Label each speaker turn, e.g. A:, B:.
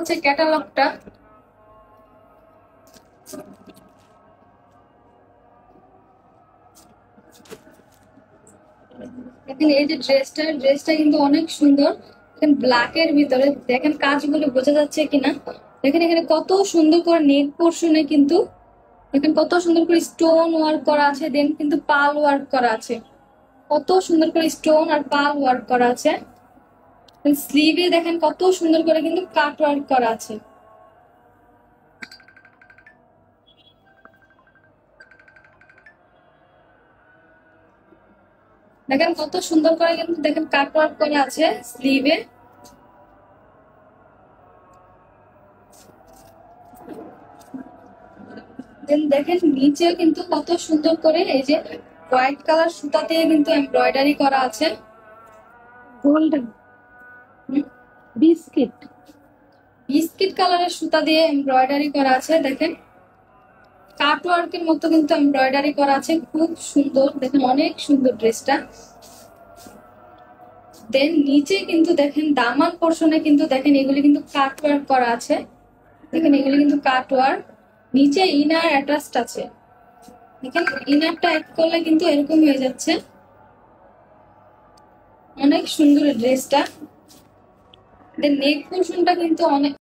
A: হচ্ছে ক্যাটালগটা। দেখেন এই যে ড্রেসটা কিন্তু অনেক সুন্দর। দেখেন ব্ল্যাকের ভিতরে, দেখেন কাজগুলো বোঝা যাচ্ছে কিনা। দেখেন এখানে কত সুন্দর করে নেক পোর্শনে কিন্তু দেখেন কত সুন্দর করে স্টোন ওয়ার্ক করা আছে, দেন কিন্তু পাল ওয়ার্ক করা আছে। কত সুন্দর করে স্টোন আর পাল ওয়ার্ক করা আছে। স্লিভে দেখেন কত সুন্দর করে কিন্তু কাট ওয়ার্ক করা আছে। দেখেন কত সুন্দর করে কিন্তু দেখেন কাট ওয়ার্ক করা আছে স্লিভে। দেন দেখেন নিচে কিন্তু কত সুন্দর করে এই যে হোয়াইট কালার সুতা দিয়ে কিন্তু এমব্রয়ডারি করা আছে।
B: গোল্ডেন বিস্কিট
A: বিস্কিট কালারের সুতা দিয়ে এমব্রয়ডারি করা আছে। দেখেন কাট ওয়ার্কের মতো কিন্তু এমব্রয়ডারি করা আছে, খুব সুন্দর। দেখেন অনেক সুন্দর ড্রেসটা। দেন নিচে কিন্তু দেখেন দামান পোর্শনে কিন্তু দেখেন এগুলি কিন্তু কাট ওয়ার্ক করা আছে। দেখেন এগুলি কিন্তু কাট ওয়ার্ক, নিচে ইনার অ্যাটাচড আছে। দেখেন ইনারটা অ্যাড করলে কিন্তু এরকম হয়ে যাচ্ছে। অনেক সুন্দর ড্রেসটা। দেন নেক পোর্শনটা কিন্তু অনেক